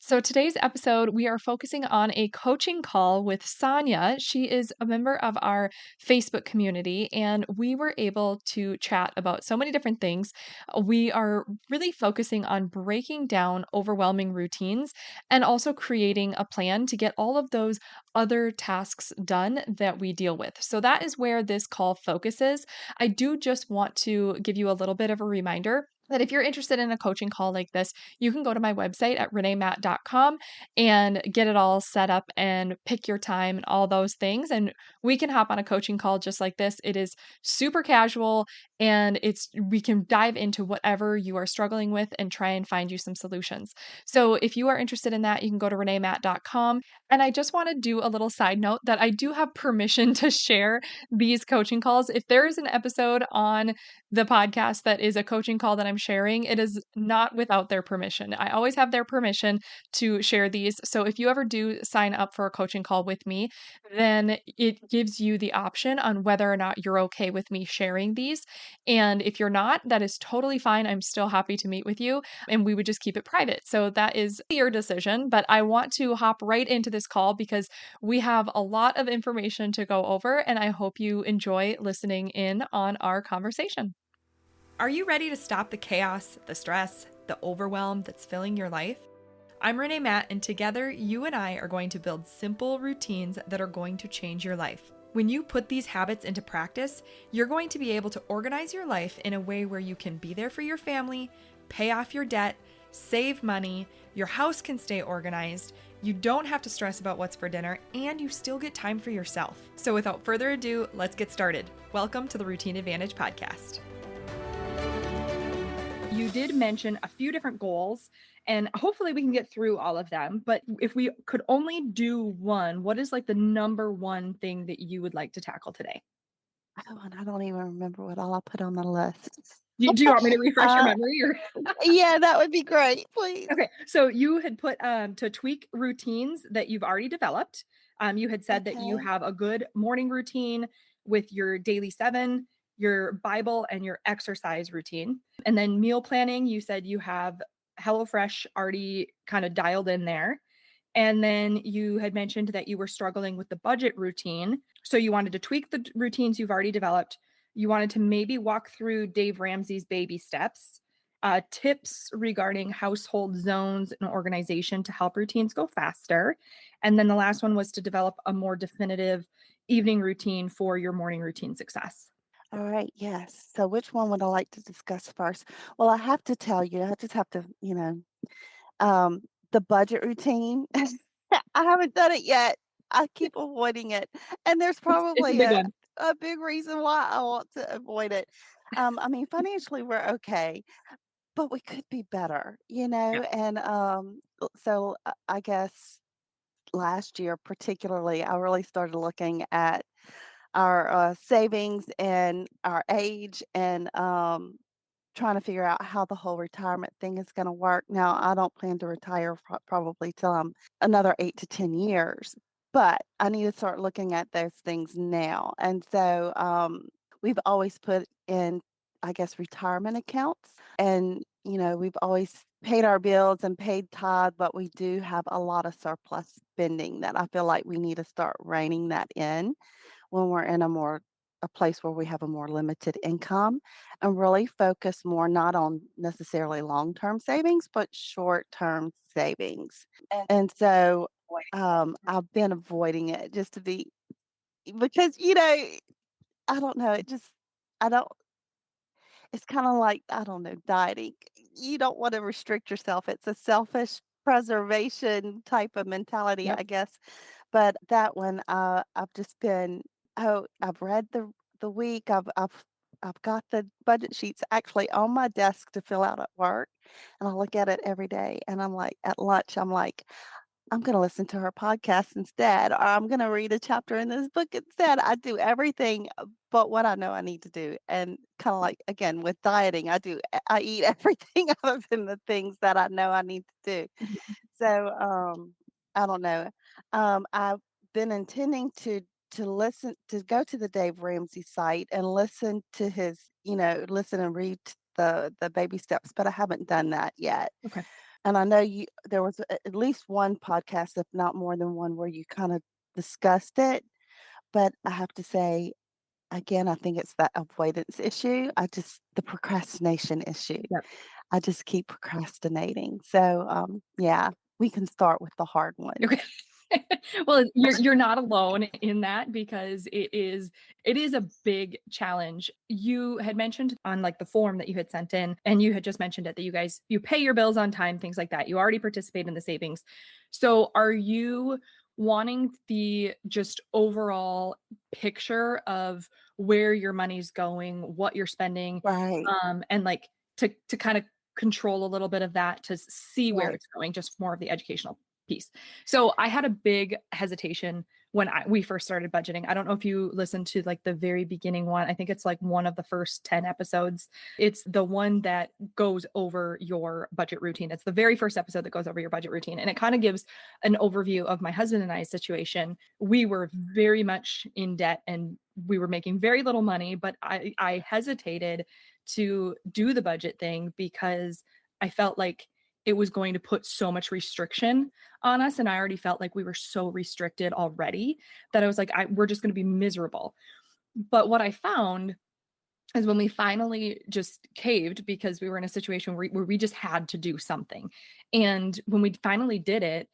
So, today's episode, we are focusing on a coaching call with Sonia. She is a member of our Facebook community, and we were able to chat about so many different things. We are really focusing on breaking down overwhelming routines and also creating a plan to get all of those other tasks done that we deal with. So, that is where this call focuses. I do just want to give you a little bit of a reminder that if you're interested in a coaching call like this, you can go to my website at renaemat.com and get it all set up and pick your time and all those things. And we can hop on a coaching call just like this. It is super casual and we can dive into whatever you are struggling with and try and find you some solutions. So if you are interested in that, you can go to renaemat.com. And I just want to do a little side note that I do have permission to share these coaching calls. If there is an episode on the podcast that is a coaching call that I'm sharing, it is not without their permission. I always have their permission to share these. So if you ever do sign up for a coaching call with me, then it gives you the option on whether or not you're okay with me sharing these. And if you're not, that is totally fine. I'm still happy to meet with you and we would just keep it private. So that is your decision. But I want to hop right into this call because we have a lot of information to go over, and I hope you enjoy listening in on our conversation. Are you ready to stop the chaos, the stress, the overwhelm that's filling your life? I'm Renae Matt, and together you and I are going to build simple routines that are going to change your life. When you put these habits into practice, you're going to be able to organize your life in a way where you can be there for your family, pay off your debt, save money, your house can stay organized, you don't have to stress about what's for dinner, and you still get time for yourself. So without further ado, let's get started. Welcome to the Routine Advantage Podcast. You did mention a few different goals, and hopefully we can get through all of them. But if we could only do one, what is like the number one thing that you would like to tackle today? Oh, and I don't even remember what all I put on the list. Do you want me to refresh your Uh, memory or? yeah, that would be great, please. Okay, so you had put to tweak routines that you've already developed. You had said that you Okay. have a good morning routine with your daily 7, your Bible, and your exercise routine. And then meal planning, you said you have HelloFresh already kind of dialed in there. And then you had mentioned that you were struggling with the budget routine. So you wanted to tweak the routines you've already developed. You wanted to maybe walk through Dave Ramsey's baby steps, tips regarding household zones and organization to help routines go faster. And then the last one was to develop a more definitive evening routine for your morning routine success. All right, yes. So which one would I like to discuss first? Well, I have to tell you, I just have to, um, the budget routine. I haven't done it yet. I keep avoiding it. And there's It's a probably big a, one. a big reason why I want to avoid it. I mean, financially, we're okay, but we could be better, Yeah. and so I guess last year, particularly, I really started looking at our savings and our age and trying to figure out how the whole retirement thing is going to work. Now, I don't plan to retire probably till I'm another 8 to 10 years, but I need to start looking at those things now. And so we've always put in, I guess, retirement accounts. And, we've always paid our bills and paid tithe, but we do have a lot of surplus spending that I feel like we need to start reining that in when we're in a place where we have a more limited income and really focus more not on necessarily long-term savings, but short-term savings. And so I've been avoiding it just to be because, I don't know, I don't, it's kind of like, I don't know, dieting. You don't want to restrict yourself. It's a selfish preservation type of mentality, Yep. I guess. But that one, I've just been, oh, I've read the week. I've got the budget sheets actually on my desk to fill out at work, and I look at it every day. And I'm like, at lunch, I'm like, I'm going to listen to her podcast instead, or I'm going to read a chapter in this book instead. I do everything but what I know I need to do. And kind of like, again, with dieting, I eat everything other than the things that I know I need to do. So, I don't know. I've been intending to go to the Dave Ramsey site and listen to listen and read the baby steps, but I haven't done that yet. Okay. And I know there was at least one podcast, if not more than one, where you kind of discussed it. But I have to say, again, I think it's that avoidance issue. The procrastination issue. Yep. I just keep procrastinating. So, yeah, we can start with the hard one. Okay. Well, you're not alone in that because it is a big challenge. You had mentioned on like the form that you had sent in, and you had just mentioned it that you pay your bills on time, things like that. You already participate in the savings. So are you wanting the just overall picture of where your money's going, what you're spending, Right, and like to kind of control a little bit of that to see where right. it's going, just more of the educational piece. So I had a big hesitation when we first started budgeting. I don't know if you listened to like the very beginning one. I think it's like one of the first 10 episodes. It's the one that goes over your budget routine. It's the very first episode that goes over your budget routine. And it kind of gives an overview of my husband and I's situation. We were very much in debt and we were making very little money, but I hesitated to do the budget thing because I felt like it was going to put so much restriction on us. And I already felt like we were so restricted already that I was like, we're just going to be miserable. But what I found is when we finally just caved because we were in a situation where we just had to do something. And when we finally did it,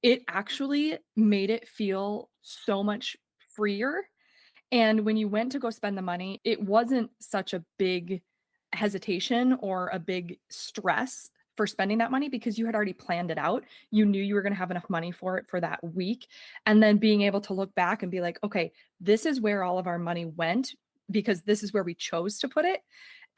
it actually made it feel so much freer. And when you went to go spend the money, it wasn't such a big hesitation or a big stress for spending that money because you had already planned it out. You knew you were going to have enough money for it for that week. And then being able to look back and be like, okay, this is where all of our money went because this is where we chose to put it.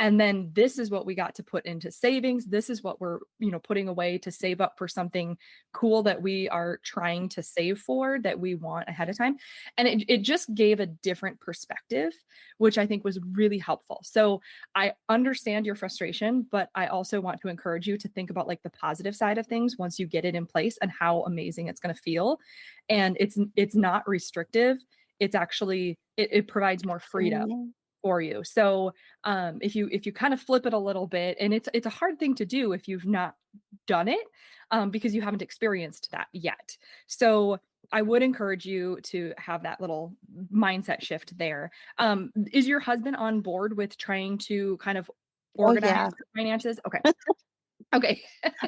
And then this is what we got to put into savings. This is what we're, putting away to save up for something cool that we are trying to save for that we want ahead of time. And it just gave a different perspective, which I think was really helpful. So I understand your frustration, but I also want to encourage you to think about like the positive side of things once you get it in place and how amazing it's going to feel. And it's not restrictive. It's actually it provides more freedom Mhm. for you. So if you kind of flip it a little bit, and it's a hard thing to do if you've not done it, because you haven't experienced that yet. So I would encourage you to have that little mindset shift there. Is your husband on board with trying to kind of Oh, organize yeah. your finances? Okay. Okay.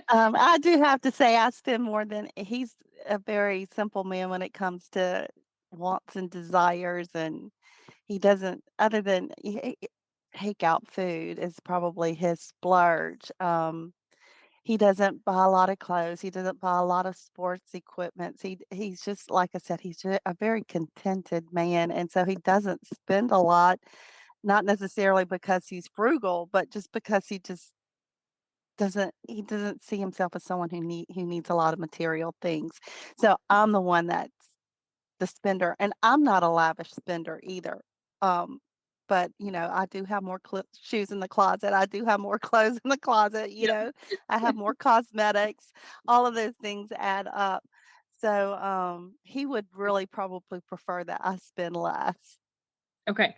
I do have to say I spend more than he's a very simple man when it comes to wants and desires, and he doesn't other than takeout food is probably his splurge. He doesn't buy a lot of clothes. He doesn't buy a lot of sports equipment. He's just like I said, he's a very contented man, and so he doesn't spend a lot, not necessarily because he's frugal, but just because he doesn't see himself as someone who needs a lot of material things. So I'm the one that's the spender, and I'm not a lavish spender either. Um, but I do have more shoes in the closet. I do have more clothes in the closet. Yep. I have more cosmetics. All of those things add up. So he would really probably prefer that I spend less Okay.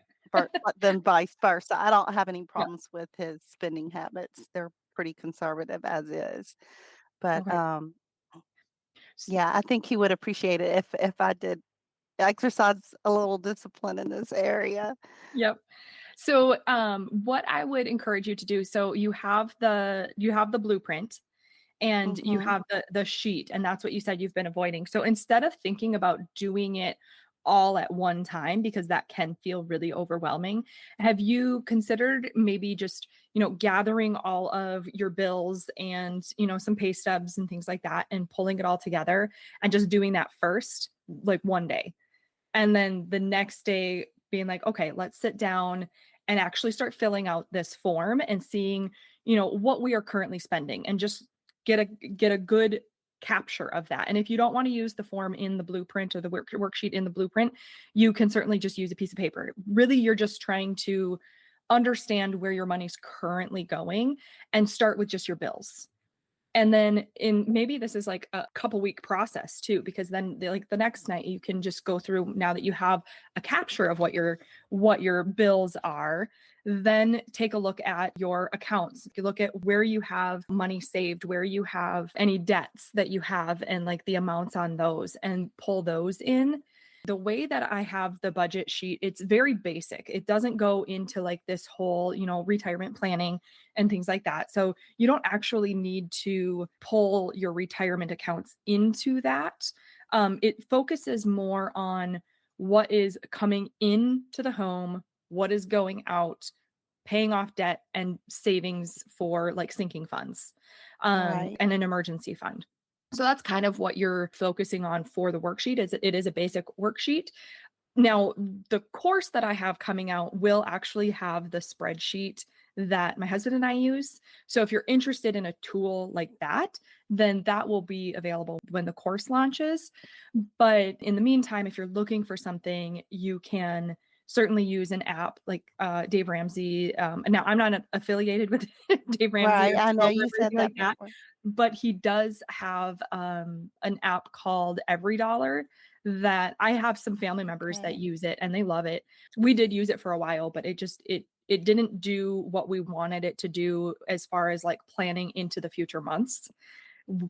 than vice versa. I don't have any Yeah. problems with his spending habits. They're pretty conservative as is. But Okay. yeah, I think he would appreciate it if I did exercise a little discipline in this area. Yep. So, what I would encourage you to do, so you have the blueprint and you Mhm. have the sheet, and that's what you said you've been avoiding. So instead of thinking about doing it all at one time because that can feel really overwhelming, have you considered maybe just, gathering all of your bills and, some pay stubs and things like that and pulling it all together and just doing that first, like one day? And then the next day being like, okay, let's sit down and actually start filling out this form and seeing, what we are currently spending and just get a good capture of that. And if you don't want to use the form in the blueprint or the worksheet in the blueprint, you can certainly just use a piece of paper. Really, you're just trying to understand where your money's currently going and start with just your bills. And then in maybe this is like a couple week process too, because then like the next night you can just go through now that you have a capture of what your bills are, then take a look at your accounts. You look at where you have money saved, where you have any debts that you have and like the amounts on those and pull those in. The way that I have the budget sheet, it's very basic. It doesn't go into like this whole, retirement planning and things like that. So you don't actually need to pull your retirement accounts into that. It focuses more on what is coming into the home, what is going out, paying off debt, and savings for like sinking funds, Right. and an emergency fund. So that's kind of what you're focusing on for the worksheet. Is it is a basic worksheet. Now, the course that I have coming out will actually have the spreadsheet that my husband and I use. So if you're interested in a tool like that, then that will be available when the course launches. But in the meantime, if you're looking for something, you can certainly use an app like Dave Ramsey. Now, I'm not affiliated with Dave Ramsey Right. or I know or you said anything like that that, before. but he does have an app called Every Dollar that I have some family members that Okay. use it and they love it. We did use it for a while, but it didn't do what we wanted it to do as far as like planning into the future months.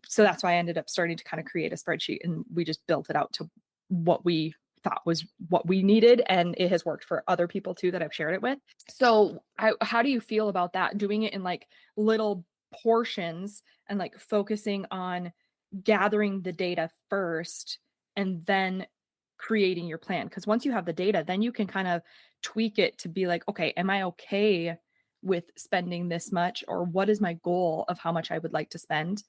So that's why I ended up starting to kind of create a spreadsheet and we just built it out to what we thought was what we needed, and it has worked for other people too that I've shared it with. So how do you feel about that, doing it in like little portions and like focusing on gathering the data first and then creating your plan? Because once you have the data, then you can kind of tweak it to be like, okay, am I okay with spending this much, or what is my goal of how much I would like to spend,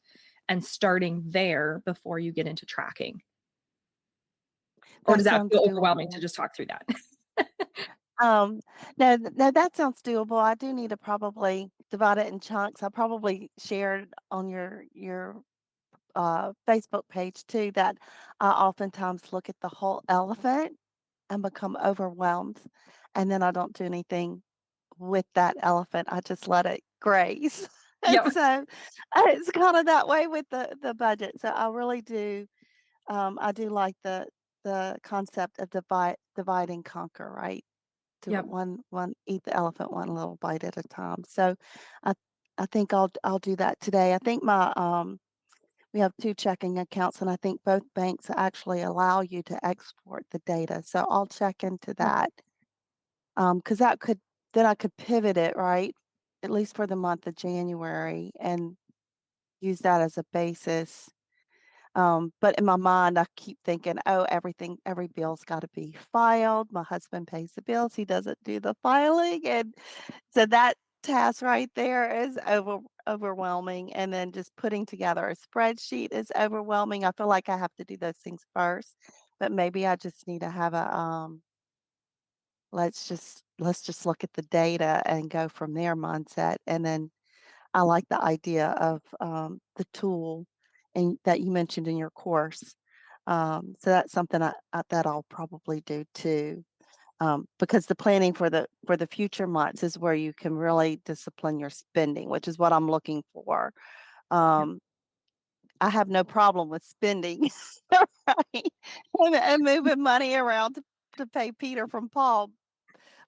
and starting there before you get into tracking? Or That does that sounds feel overwhelming to doable. just talk through that? Um, no, no, that sounds doable. I do need to probably divide it in chunks. I probably shared on your Facebook page too that I oftentimes look at the whole elephant and become overwhelmed, and then I don't do anything with that elephant. I just let it graze. And Yep. so it's kind of that way with the budget. So I really do. I do like the concept of divide and conquer, right? Do it Yep. one eat the elephant one little bite at a time. So I I think I'll do that today. I think my we have 2 checking accounts, and I think both banks actually allow you to export the data. So I'll check into Yep. that, because that could then I could pivot it, right? At least for the month of January and use that as a basis. But in my mind, I keep thinking, "Oh, every bill's gotta be filed. My husband pays the bills, he doesn't do the filing," and so that task right there is overwhelming, and then just putting together a spreadsheet is overwhelming. I feel like I have to do those things first, but maybe I just need to have let's just look at the data and go from there mindset, and then I like the idea of, the tool and that you mentioned in your course. So that's something that I'll probably do too, because the planning for the future months is where you can really discipline your spending, which is what I'm looking for. Yep. Um, I have no problem with spending, right? And moving money around to pay Peter from Paul,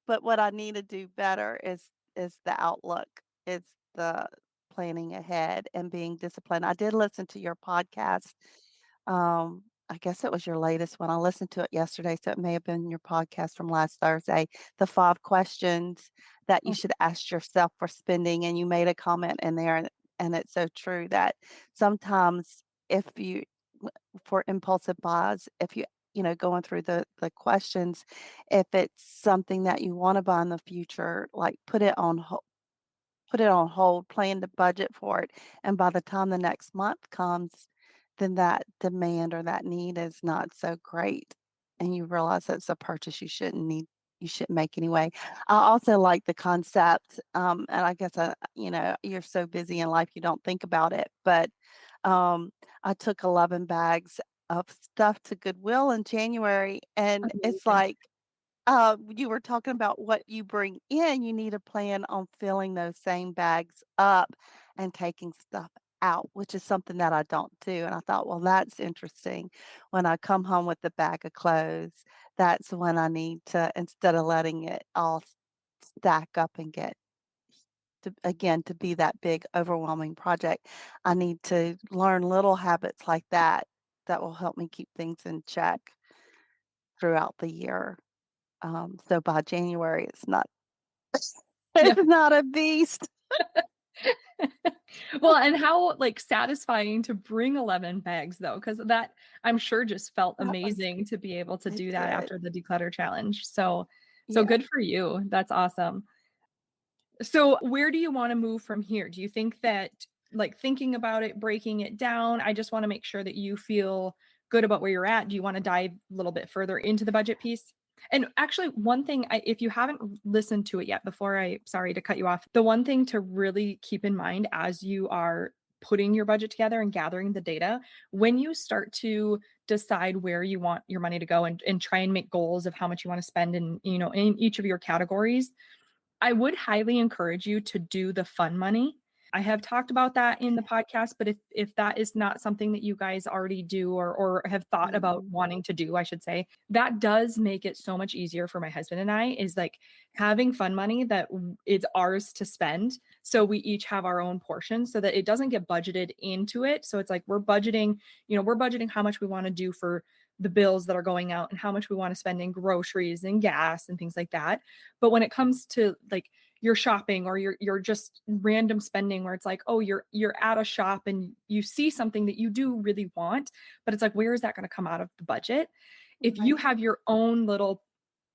but what I need to do better is the outlook, is the planning ahead and being disciplined. I did listen to your podcast. I guess it was your latest one. I listened to it yesterday, so it may have been your podcast from last Thursday. The 5 questions that you Oh, should ask yourself for spending, and you made a comment in there, and it's so true that sometimes if you for impulsive buys, if going through the questions, if it's something that you wanna buy in the future, like, put it on hold, plan to budget for it, and by the time the next month comes, then that demand or that need is not so great, and you realize that's a purchase you shouldn't make anyway. I also like the concept, and I guess, you're so busy in life you don't think about it, but, I took 11 bags of stuff to Goodwill in January, and it's amazing. like you were talking about what you bring in, you need to plan on filling those same bags up and taking stuff out, which is something that I don't do. And I thought, well, that's interesting. When I come home with the bag of clothes, that's when I need to, instead of letting it all stack up and get to, again, to be that big, overwhelming project, I need to learn little habits like that that will help me keep things in check throughout the year. So by January, it's not Yeah. it's not a beast. Well, and how, like, satisfying to bring 11 bags though, because that I'm sure just felt That was amazing to be able to it do that did. after the declutter challenge. So Yeah. good for you. That's awesome. So where do you wanna move from here? Do you think that, like, thinking about it, breaking it down, I just wanna make sure that you feel good about where you're at. Do you wanna dive a little bit further into the budget piece? And actually, one thing if you haven't listened to it yet before sorry to cut you off. The one thing to really keep in mind as you are putting your budget together and gathering the data, when you start to decide where you want your money to go and try and make goals of how much you wanna spend in each of your categories, I would highly encourage you to do the fun money. I have talked about that in the podcast, but if that is not something that you guys already do or have thought about Mhm. wanting to do, I should say, that does make it so much easier for my husband and I is like having fun money that it's ours to spend. So we each have our own portion so that it doesn't get budgeted into it. So it's like we're budgeting how much we want to do for the bills that are going out and how much we want to spend in groceries and gas and things like that. But when it comes to like your shopping or your just random spending where it's like, oh, you're at a shop and you see something that you do really want, but it's like, where is that going to come out of the budget? If you Right. have your own little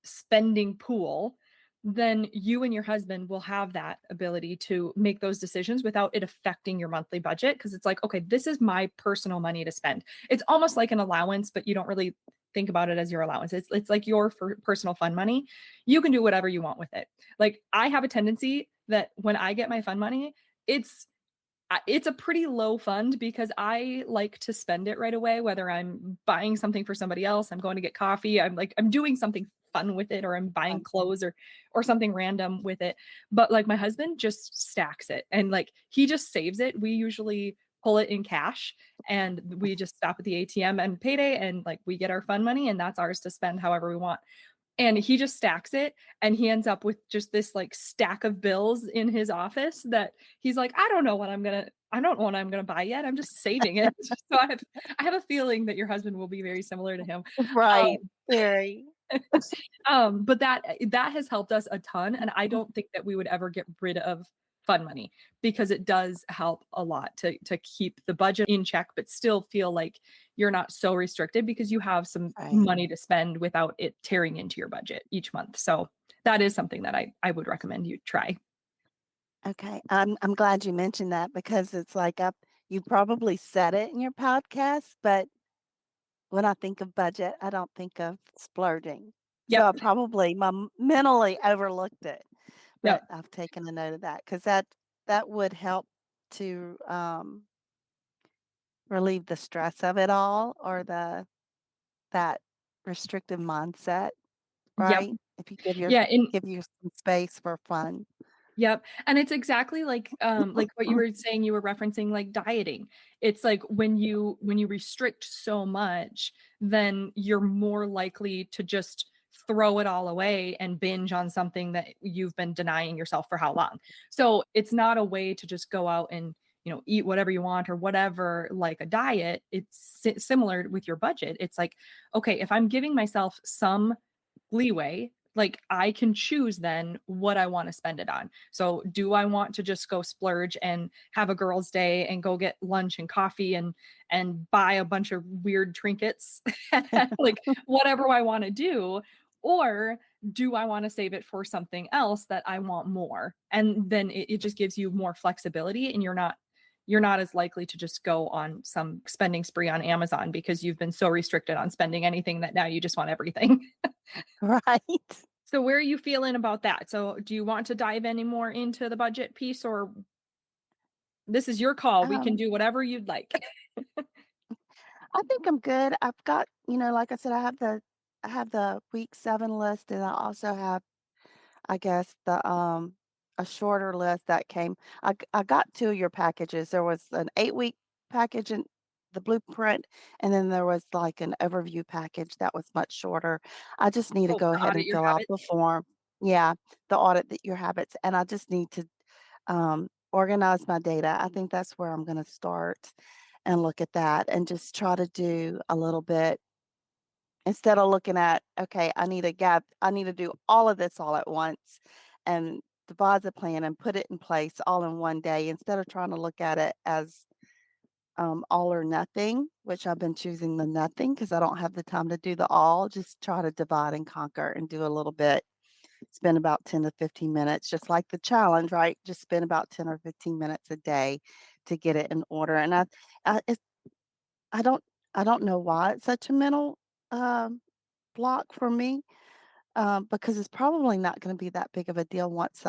spending pool, then you and your husband will have that ability to make those decisions without it affecting your monthly budget. Cause it's like, okay, this is my personal money to spend. It's almost like an allowance, but you don't really think about it as your allowance. It's like your personal fund money. You can do whatever you want with it. Like I have a tendency that when I get my fund money, it's it's a pretty low fund because I like to spend it right away, whether I'm buying something for somebody else, I'm going to get coffee, I'm doing something fun with it, or I'm buying Um, clothes or something random with it. But like my husband just stacks it and like he just saves it. We usually pull it in cash and we just stop at the ATM and payday and like we get our fun money and that's ours to spend however we want. And he just stacks it and he ends up with just this like stack of bills in his office that he's like, I don't know what I'm gonna buy yet. I'm just saving it. So I have a feeling that your husband will be very similar to him. right. Um, Very. but that has helped us a ton, and I don't think that we would ever get rid of fun money because it does help a lot to keep the budget in check, but still feel like you're not so restricted because you have some Right. money to spend without it tearing into your budget each month. So that is something that I would recommend you try. Okay. I'm glad you mentioned that because it's like you probably said it in your podcast, but when I think of budget, I don't think of splurging. So Yep. I probably mentally overlooked it, but Yep. I've taken a note of that because that would help to relieve the stress of it all or that restrictive mindset, Yep. right? If you Yeah. And give you some space for fun. yep, and it's exactly like what you were saying, you were referencing, like, dieting. It's like when you restrict so much, then you're more likely to just throw it all away and binge on something that you've been denying yourself for how long. So, it's not a way to just go out and, eat whatever you want or whatever, like a diet. It's similar with your budget. It's like, okay, if I'm giving myself some leeway, like I can choose then what I want to spend it on. So do I want to just go splurge and have a girls' day and go get lunch and coffee and buy a bunch of weird trinkets, like whatever I want to do? Or do I want to save it for something else that I want more? And then it just gives you more flexibility and you're not as likely to just go on some spending spree on Amazon because you've been so restricted on spending anything that now you just want everything. Right. So where are you feeling about that? So do you want to dive any more into the budget piece or this is your call? We can Um, do whatever you'd like. I think I'm good. I've got, like I said, I have the week 7 list and I also have, I guess, the a shorter list that came. I got 2 of your packages. There was an 8-week package and the blueprint, and then there was like an overview package that was much shorter. I just need to Oh, go to ahead audit and your fill out habits? the form. Yeah, the audit that your habits, and I just need to organize my data. I think that's where I'm going to start and look at that and just try to do a little bit instead of looking at, okay, I need a gap. I need to do all of this all at once and devise a plan and put it in place all in one day instead of trying to look at it as all or nothing, which I've been choosing the nothing because I don't have the time to do the all. Just try to divide and conquer and do a little bit. Spend about 10 to 15 minutes, just like the challenge, right? Just spend about 10 or 15 minutes a day to get it in order. And it's, I don't, I don't know why it's such a mental um, block for me because it's probably not going to be that big of a deal once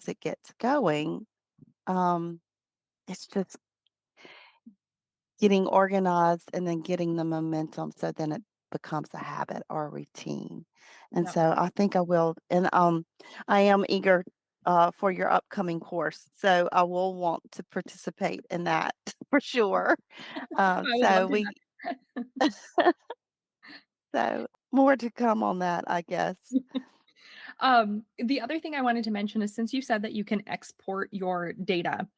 it gets going. Um, it's just getting organized and then getting the momentum so then it becomes a habit or a routine. And Yeah. so I think I will. And I am eager for your upcoming course. So I will want to participate in that for sure. I would love to So more to come on that, I guess. The other thing I wanted to mention is since you said that you can export your data,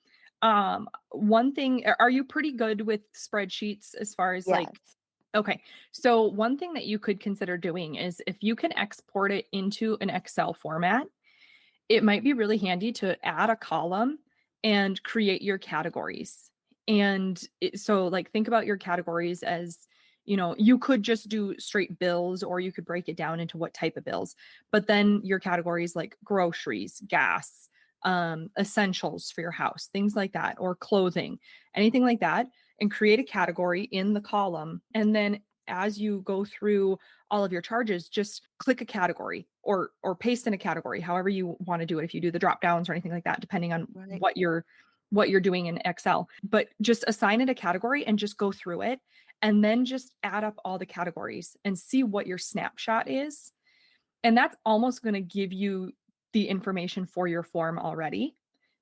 one thing, are you pretty good with spreadsheets as far as like, Yes. okay. So one thing that you could consider doing is if you can export it into an Excel format, it might be really handy to add a column and create your categories. And so, like, think about your categories as, you could just do straight bills or you could break it down into what type of bills. But then your categories like groceries, gas, essentials for your house, things like that, or clothing, anything like that, and create a category in the column. And then as you go through all of your charges, just click a category or paste in a category, however you want to do it. If you do the drop downs or anything like that, depending on Right. what you're doing in Excel, but just assign it a category and just go through it and then just add up all the categories and see what your snapshot is. And that's almost going to give you the information for your form already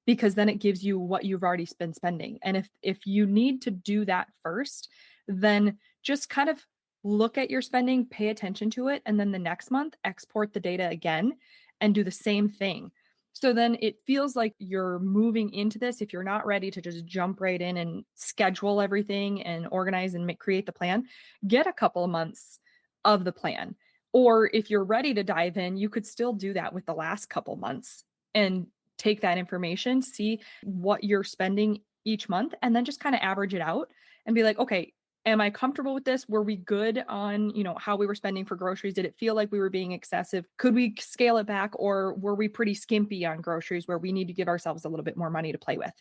because then it gives you what you've already been spending. And if you need to do that first, then just kind of look at your spending, pay attention to it, and then the next month export the data again and do the same thing. So then it feels like you're moving into this. If you're not ready to just jump right in and schedule everything and organize and create the plan, get a couple of months of the plan. Or if you're ready to dive in, you could still do that with the last couple months and take that information, see what you're spending each month, and then just kind of average it out and be like, okay, am I comfortable with this? Were we good on, how we were spending for groceries? Did it feel like we were being excessive? Could we scale it back or were we pretty skimpy on groceries where we need to give ourselves a little bit more money to play with?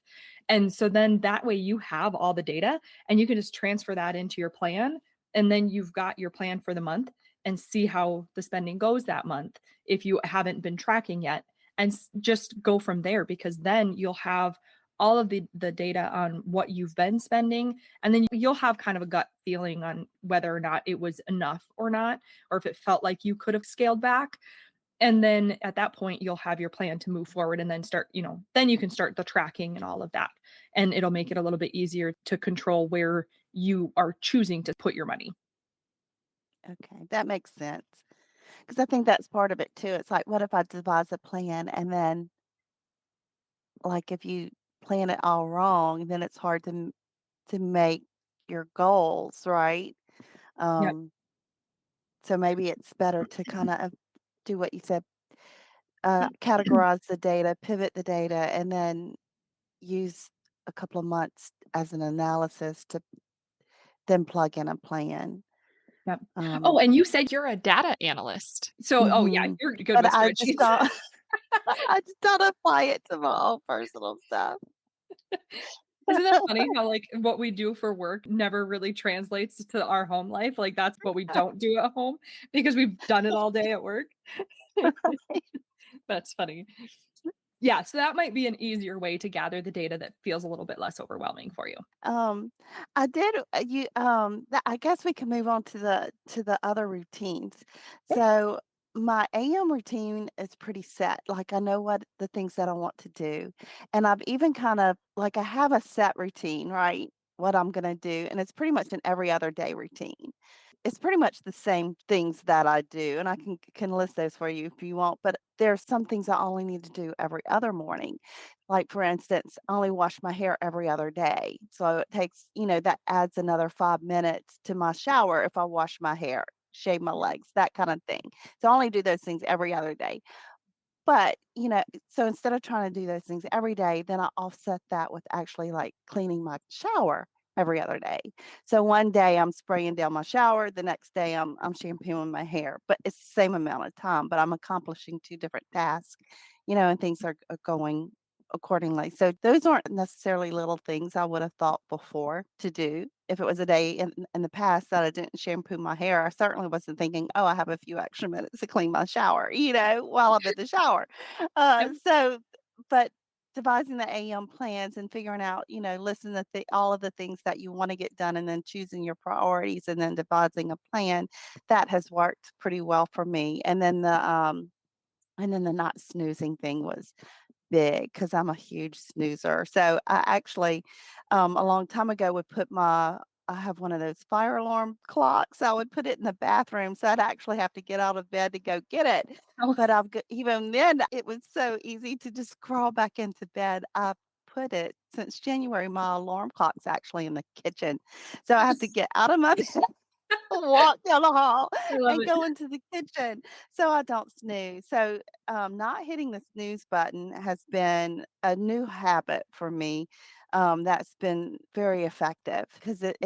And so then that way you have all the data and you can just transfer that into your plan and then you've got your plan for the month and see how the spending goes that month if you haven't been tracking yet and just go from there because then you'll have all of the data on what you've been spending and then you'll have kind of a gut feeling on whether or not it was enough or not or if it felt like you could have scaled back and then at that point you'll have your plan to move forward and then start then you can start the tracking and all of that and it'll make it a little bit easier to control where you are choosing to put your money. Okay, that makes sense. Because I think that's part of it too. It's like, what if I devise a plan and then, like, if you plan it all wrong, then it's hard to make your goals, right? Yep. Um, so maybe it's better to kind of do what you said, categorize the data, pivot the data, and then use a couple of months as an analysis to then plug in a plan. Yep. Oh, Um, and you said You're a data analyst. so, oh yeah, mhm. you're good But with I just spreadsheets. don't, I just don't apply it to my own personal stuff. Isn't that funny how like what we do for work never really translates to our home life? Like that's what we don't do at home because we've done it all day at work. That's funny. Yeah, so that might be an easier way to gather the data that feels a little bit less overwhelming for you. Um, I did I guess we can move on to the other routines. Okay. So my AM routine is pretty set. Like I know what the things that I want to do. And I've even kind of like I have a set routine, right? What I'm going to do. And it's pretty much an every other day routine. It's pretty much the same things that I do. And I can list those for you if you want. But there's some things I only need to do every other morning. Like for instance, I only wash my hair every other day. So it takes, that adds another 5 minutes to my shower if I wash my hair, shave my legs, that kind of thing. So I only do those things every other day. But, so instead of trying to do those things every day, then I offset that with actually like cleaning my shower every other day. So one day I'm spraying down my shower, the next day I'm shampooing my hair, but it's the same amount of time, but I'm accomplishing two different tasks, and things are going accordingly. So those aren't necessarily little things I would have thought before to do. If it was a day in the past that I didn't shampoo my hair, I certainly wasn't thinking, "Oh, I have a few extra minutes to clean my shower," while I'm in the shower. Yep. But devising the AM plans and figuring out, listening to all of the things that you want to get done and then choosing your priorities and then devising a plan, that has worked pretty well for me. And then the not snoozing thing was big because 'cause I'm a huge snoozer. So I actually, a long time ago would put I have one of those fire alarm clocks. I would put it in the bathroom, so I'd actually have to get out of bed to go get it. Oh, But even then, it was so easy to just crawl back into bed. I put it since January, my alarm clock's actually in the kitchen. So I have to yes. get out of my bed, walk down the hall, I love and it. go into the kitchen so I don't snooze. So, not hitting the snooze button has been a new habit for me. That's been very effective because it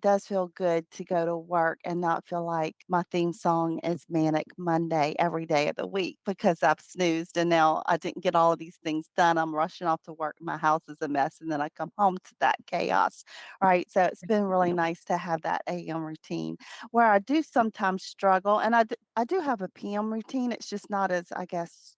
does feel good to go to work and not feel like my theme song is Manic Monday every day of the week because I've snoozed and now I didn't get all of these things done. I'm rushing off to work. My house is a mess, and then I come home to that chaos. Right. So it's been really nice to have that AM routine where I do sometimes struggle, and I do have a PM routine, it's just not as, I guess,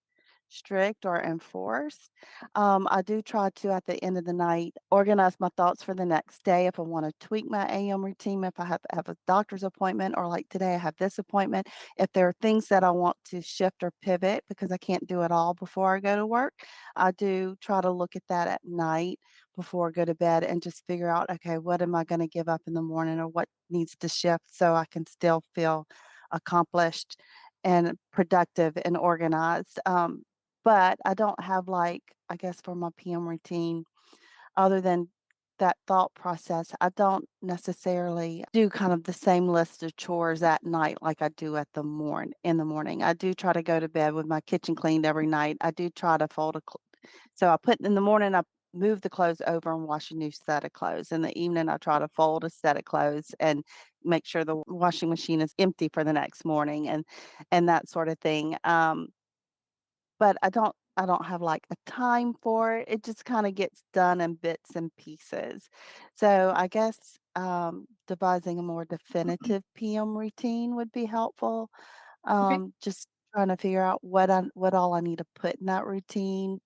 strict or enforced. I do try to, at the end of the night, organize my thoughts for the next day if I wanna tweak my AM routine, if I have a doctor's appointment or like today I have this appointment. If there are things that I want to shift or pivot because I can't do it all before I go to work, I do try to look at that at night before I go to bed and just figure out, okay, what am I going to give up in the morning or what needs to shift so I can still feel accomplished and productive and organized. But I don't have like, I guess for my PM routine, other than that thought process, I don't necessarily do kind of the same list of chores at night like I do in the morning. I do try to go to bed with my kitchen cleaned every night. I do try to so I put in the morning, I move the clothes over and wash a new set of clothes. In the evening, I try to fold a set of clothes and make sure the washing machine is empty for the next morning and that sort of thing. But I don't have, like, a time for it. It just kinda gets done in bits and pieces. So, I guess, devising a more definitive PM routine would be helpful. Okay. Just trying to figure out what all I need to put in that routine,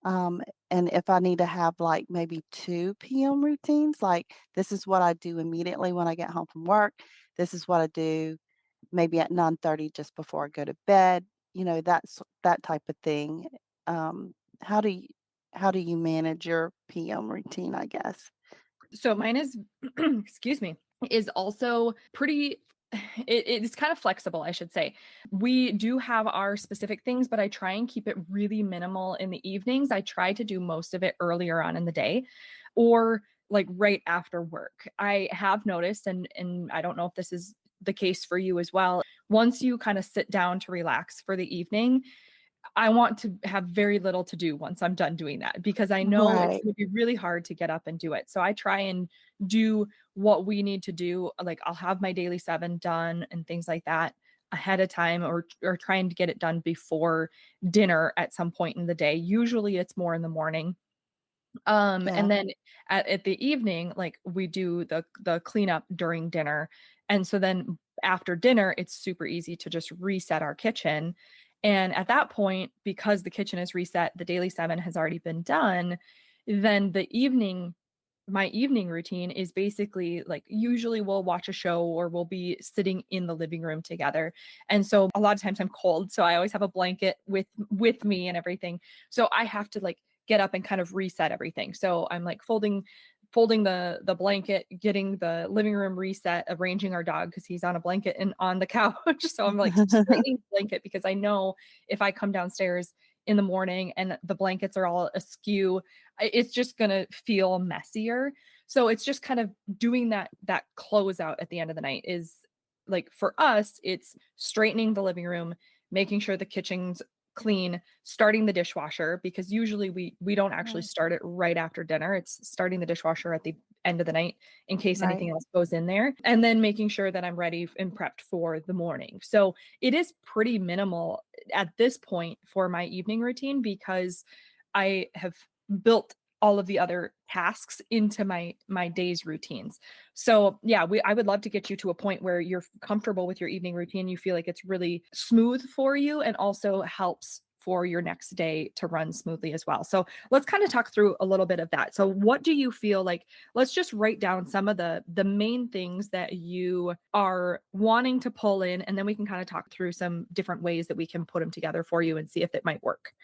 um, and if I need to have, like, maybe 2 PM routines, like, this is what I do immediately when I get home from work. This is what I do maybe at 9:30 just before I go to bed, that type of thing. Um, how do you how do you manage your PM routine, I guess? So mine is excuse me, is also pretty it's kind of flexible, I should say. We do have our specific things, but I try and keep it really minimal in the evenings. I try to do most of it earlier on in the day or like right after work. I have noticed and I don't know if this is the case for you as well. Once you kind of sit down to relax for the evening, I want to have very little to do once I'm done doing that because I know it's Right. gonna be really hard to get up and do it. So I try and do what we need to do. Like I'll have my daily 7 done and things like that ahead of time or trying to get it done before dinner at some point in the day. Usually it's more in the morning. And Yeah. then at the evening, like we do the cleanup during dinner. And so then after dinner, it's super easy to just reset our kitchen. And at that point, because the kitchen is reset, the daily 7 has already been done, then the evening my evening routine is basically like usually we'll watch a show or we'll be sitting in the living room together. And so a lot of times I'm cold, so I always have a blanket with me and everything. So I have to like get up and kind of reset everything. So I'm like folding the blanket, getting the living room reset, arranging our dog because he's on a blanket and on the couch. So I'm like straightening the blanket because I know if I come downstairs in the morning and the blankets are all askew, it's just going to feel messier. So it's just kind of doing that closeout at the end of the night is like for us, it's straightening the living room, making sure the kitchen's clean, starting the dishwasher because usually we don't actually Right. start it right after dinner. It's starting the dishwasher at the end of the night in case Right. anything else goes in there, and then making sure that I'm ready and prepped for the morning. So it is pretty minimal at this point for my evening routine because I have built all of the other tasks into my day's routines. So yeah, I would love to get you to a point where you're comfortable with your evening routine. You feel like it's really smooth for you and also helps for your next day to run smoothly as well. So let's kind of talk through a little bit of that. So what do you feel like, let's just write down some of the main things that you are wanting to pull in, and then we can kind of talk through some different ways that we can put them together for you and see if it might work.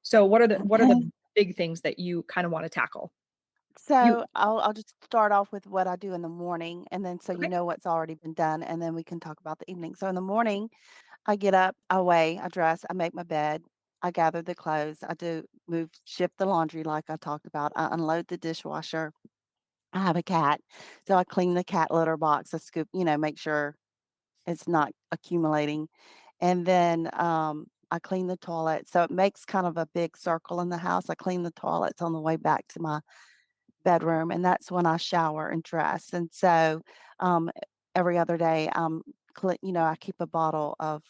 So what are the Okay. big things that you kind of want to tackle? You So I'll just start off with what I do in the morning, and then so you okay? know what's already been done, and then we can talk about the evening. So in the morning, I get up, I weigh, I dress, I make my bed, I gather the clothes, I do move, shift the laundry like I talked about, I unload the dishwasher. I have a cat, so I clean the cat litter box, I scoop, make sure it's not accumulating, and then I clean the toilet. So it makes kind of a big circle in the house. I clean the toilets on the way back to my bedroom, and that's when I shower and dress. And so, every other day, I keep a bottle of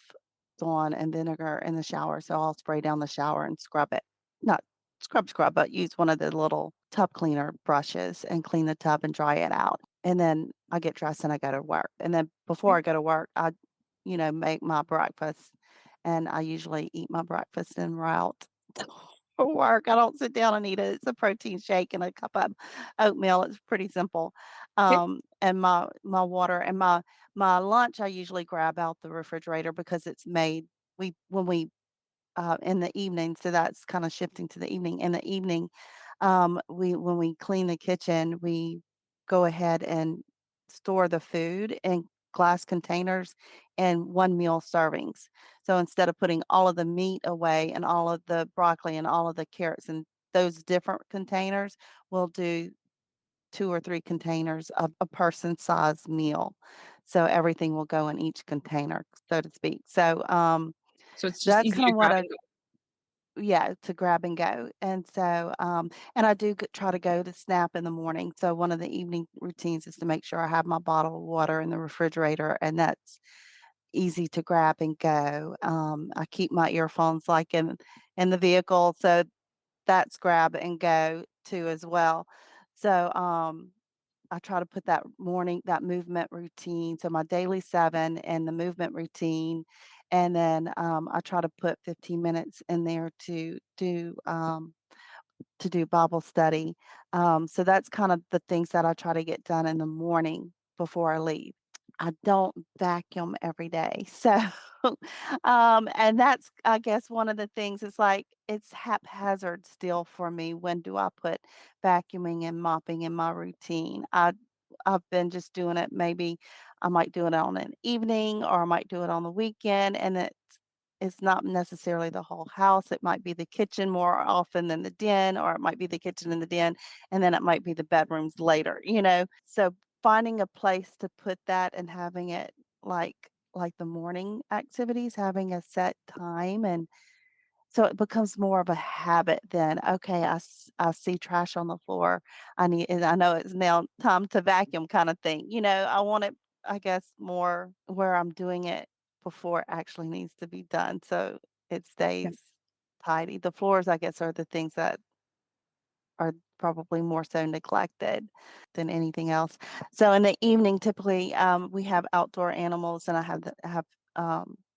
Dawn and vinegar in the shower, so I'll spray down the shower and scrub it. Not scrub, but use one of the little tub cleaner brushes and clean the tub and dry it out. And then I get dressed and I go to work. And then before I go to work, I, make my breakfast, and I usually eat my breakfast en route for work. I don't sit down and eat it. It's a protein shake and a cup of oatmeal. It's pretty simple. Okay. And my water and my lunch I usually grab out the refrigerator because it's made we when we in the evening, so that's kind of shifting to the evening. In the evening, we when we clean the kitchen, we go ahead and store the food in glass containers and one meal servings. So instead of putting all of the meat away and all of the broccoli and all of the carrots in those different containers, we'll do 2 or 3 containers of a person size meal. So everything will go in each container, so to speak. So So it's just that's easy kind to of what grab I and go. yeah, to grab and go. And so, and I do try to go to SNAP in the morning. So one of the evening routines is to make sure I have my bottle of water in the refrigerator, and that's easy to grab and go. I keep my earphones like in the vehicle, so that's grab and go too as well. So, I try to put that movement routine, so my daily 7 and the movement routine, and then, I try to put 15 minutes in there to do Bible study. So that's kind of the things that I try to get done in the morning before I leave. I don't vacuum every day. So, and that's, I guess, one of the things is like it's haphazard still for me. When do I put vacuuming and mopping in my routine? I've been just doing it. Maybe I might do it on an evening or I might do it on the weekend. And it's not necessarily the whole house. It might be the kitchen more often than the den, or it might be the kitchen and the den, and then it might be the bedrooms later. So finding a place to put that and having it like like the morning activities, having a set time, and so it becomes more of a habit than, okay, I see trash on the floor. And I know it's now time to vacuum kind of thing. I want it, I guess, more where I'm doing it before it actually needs to be done. So it Yeah. stays tidy. The floors, I guess, are the things that are probably more so neglected than anything else. So in the evening, typically, we have outdoor animals, and I have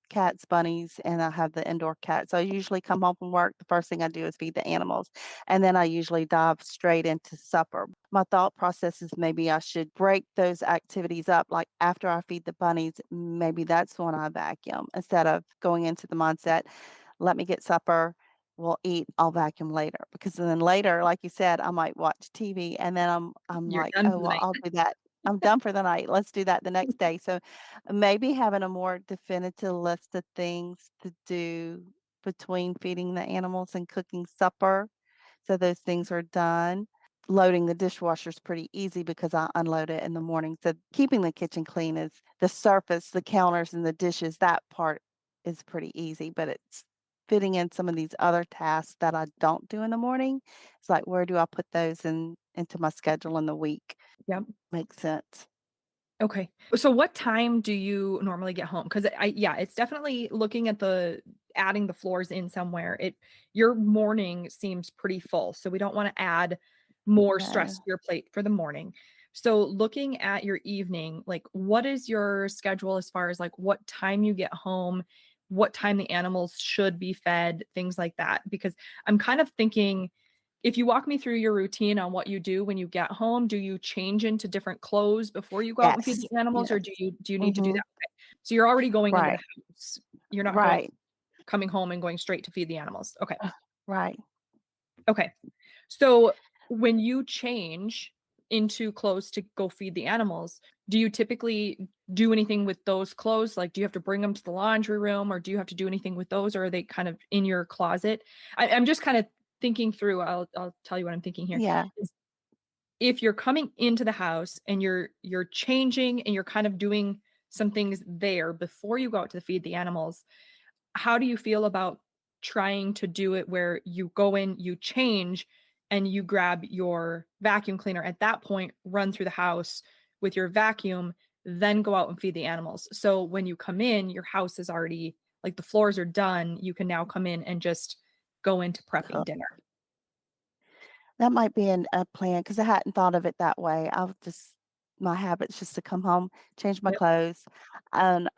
cats, bunnies, and I have the indoor cat. So I usually come home from work, the first thing I do is feed the animals, and then I usually dive straight into supper. My thought process is maybe I should break those activities up. Like after I feed the bunnies, maybe that's when I vacuum instead of going into the mindset, let me get supper, we'll eat, I'll vacuum later. Because then later, like you said, I might watch TV and then I'm You're like, done oh for the well, night. I'll do that. I'm done for the night. Let's do that the next day. So maybe having a more definitive list of things to do between feeding the animals and cooking supper. So those things are done. Loading the dishwasher is pretty easy because I unload it in the morning. So keeping the kitchen clean is the surface, the counters and the dishes, that part is pretty easy, but it's fitting in some of these other tasks that I don't do in the morning. It's like, where do I put those into my schedule in the week? Yep. Makes sense. Okay. So what time do you normally get home? Because yeah, it's definitely looking at the adding the floors in somewhere. Your morning seems pretty full. So we don't want to add more stress No. to your plate for the morning. So looking at your evening, like what is your schedule as far as like what time you get home, what time the animals should be fed, things like that? Because I'm kind of thinking if you walk me through your routine on what you do when you get home, do you change into different clothes before you go out and feed Yes. the animals, or Yes. do you need to do Mhm. that? Okay. So you're already going into the Right. house. You're not Right. coming home and going straight to feed the animals. Okay. Right. Okay. So when you change into clothes to go feed the animals, do you typically do anything with those clothes? Like, do you have to bring them to the laundry room, or do you have to do anything with those, or are they kind of in your closet? I'm just kind of thinking through. I'll tell you what I'm thinking here. Yeah. Is if you're coming into the house and you're changing and you're kind of doing some things there before you go out to feed the animals, how do you feel about trying to do it where you go in, you change, and you grab your vacuum cleaner at that point, run through the house with your vacuum, then go out and feed the animals? So when you come in, your house is already like the floors are done. You can now come in and just go into prepping Cool. dinner. That might be a plan because I hadn't thought of it that way. I've just my habit's just to come home, change my Yep. clothes, and,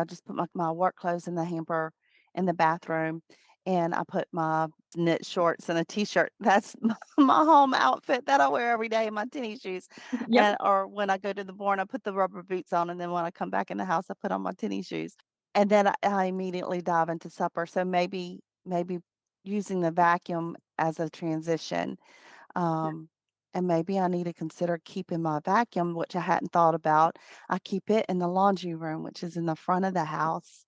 just put my work clothes in the hamper in the bathroom, and I put my knit shorts and a T-shirt. That's my home outfit that I wear every day, and my tennis shoes, Yep. or when I go to the barn, I put the rubber boots on, and then when I come back in the house, I put on my tennis shoes, and then I immediately dive into supper. So maybe using the vacuum as a transition. Um, and maybe I need to consider keeping my vacuum, which I hadn't thought about. I keep it in the laundry room, which is in the front of the house.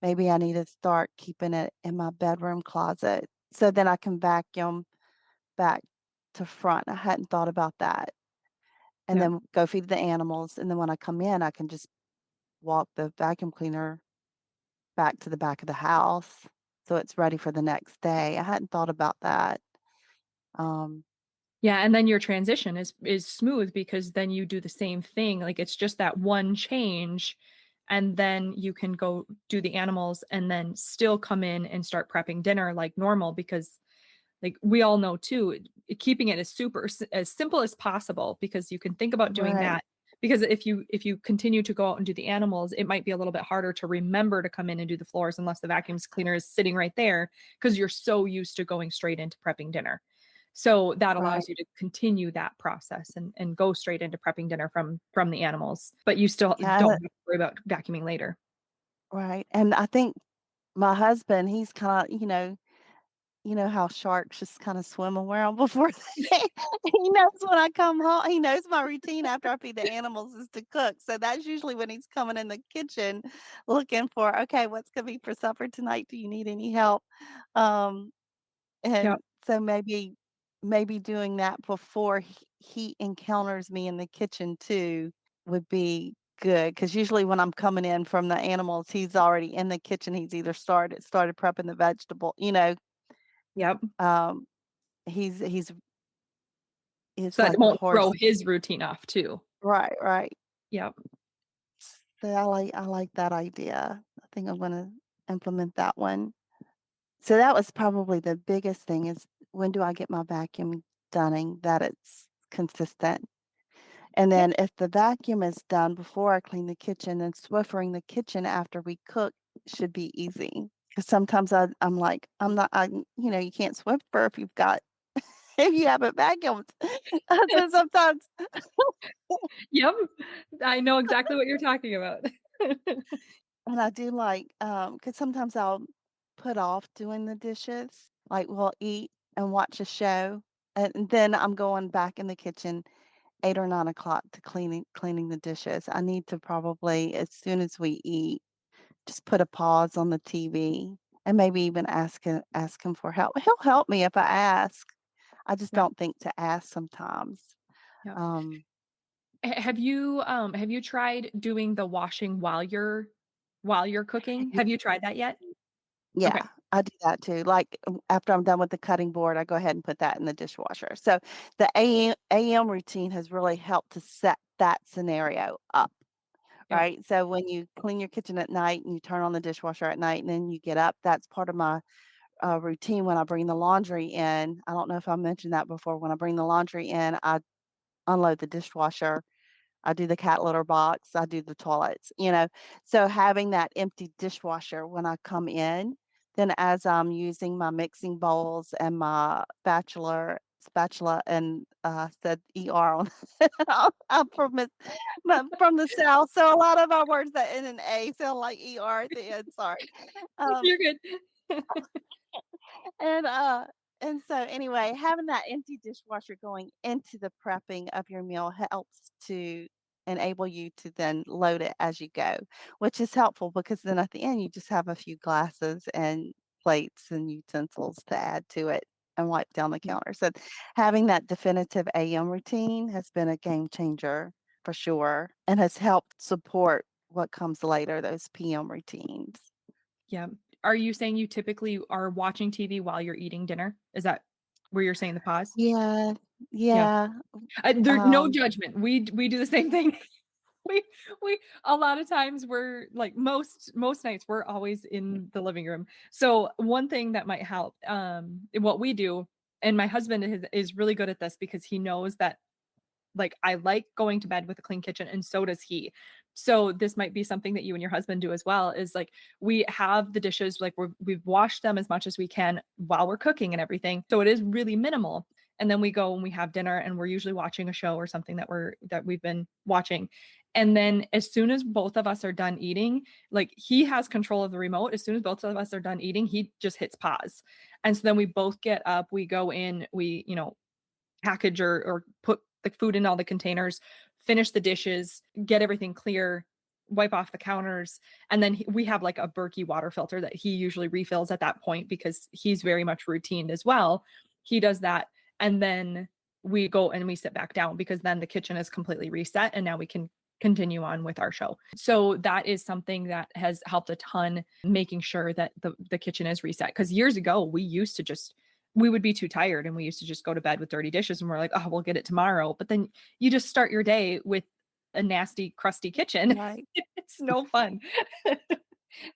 Maybe I need to start keeping it in my bedroom closet so then I can vacuum back to front. I hadn't thought about that. And Yep. then go feed the animals. And then when I come in, I can just walk the vacuum cleaner back to the back of the house so it's ready for the next day. I hadn't thought about that. Um, Yeah, and then your transition is smooth because then you do the same thing. Like it's just that one change, and then you can go do the animals and then still come in and start prepping dinner like normal because like we all know too, keeping it as as simple as possible because you can think about doing right, that because if you continue to go out and do the animals, it might be a little bit harder to remember to come in and do the floors unless the vacuum cleaner is sitting right there because you're so used to going straight into prepping dinner. So that right. allows you to continue that process and go straight into prepping dinner from the animals, but you still Yeah, don't have to worry about vacuuming later. right, and I think my husband, he's kinda, you know how sharks just kinda swim around before they he knows when I come home he knows my routine after I feed the animals is to cook, so that's usually when he's coming in the kitchen looking for, "Okay, what's gonna be for supper tonight? Do you need any help?" Um, Yep. and so maybe doing that before he encounters me in the kitchen too would be good. Because usually when I'm coming in from the animals, he's already in the kitchen. He's either started prepping the vegetable, Yep. um, he's it's So that like a won't throw horse. his routine off too. Right, right. Yep. So I like that idea. I think I'm gonna implement that one. So that was probably the biggest thing is when do I get my vacuum done that it's consistent. And then if the vacuum is done before I clean the kitchen, then Swiffering the kitchen after we cook should be easy. Because sometimes I'm like, I'm not, you can't Swiffer if you've got, if you haven't vacuumed. So sometimes, Yep. I know exactly what you're talking about. and I do like, because sometimes I'll put off doing the dishes. Like we'll eat and watch a show, and then I'm going back in the kitchen 8 or 9 o'clock to cleaning the dishes. I need to probably, as soon as we eat, just put a pause on the TV and maybe even ask him for help. He'll help me if I ask. I just Yep. don't think to ask sometimes. Yep. Um, Have you tried doing the washing while you're cooking? y- Have you tried that yet? yeah, Okay. I do that too. Like after I'm done with the cutting board, I go ahead and put that in the dishwasher. So the AM routine has really helped to set that scenario up. Yep. Right? So when you clean your kitchen at night and you turn on the dishwasher at night and then you get up, that's part of my routine when I bring the laundry in. I don't know if I mentioned that before. When I bring the laundry in, I unload the dishwasher. I do the cat litter box. I do the toilets. So having that empty dishwasher when I come in, then as I'm using my mixing bowls and my spatula and said ER on I'm from the South, so a lot of our words that end in A sound like ER at the end. Sorry. Um, You're good. and, uh, and so anyway, having that empty dishwasher going into the prepping of your meal helps to enable you to then load it as you go, which is helpful because then at the end you just have a few glasses and plates and utensils to add to it and wipe down the Yep. counter. So having that definitive AM routine has been a game changer for sure and has helped support what comes later, those PM routines. Yeah. Are you saying you typically are watching TV while you're eating dinner? Is that where you're saying the pause? Yeah, Yeah. yeah. There no Um, judgment. We do the same thing. We a lot of times we're like most nights we're always in the living room. So one thing that might help, what we do, and my husband is really good at this because he knows that like I like going to bed with a clean kitchen and so does he. So this might be something that you and your husband do as well is like we have the dishes like we've washed them as much as we can while we're cooking and everything. So it is really minimal. And then we go and we have dinner and we're usually watching a show or something that we've been watching. And then as soon as both of us are done eating, like he has control of the remote. As soon as both of us are done eating, he just hits pause. And so then we both get up, we go in, we package or put the food in all the containers, finish the dishes, get everything clear, wipe off the counters, and then we have like a Berkey water filter that he usually refills at that point because he's very much routined as well. He does that, and then we go and we sit back down because then the kitchen is completely reset, and now we can continue on with our show. So that is something that has helped a ton, making sure that the kitchen is reset. Because years ago, we would be too tired and we used to just go to bed with dirty dishes and we're like, oh, we'll get it tomorrow. But then you just start your day with a nasty, crusty kitchen. right. It's no fun.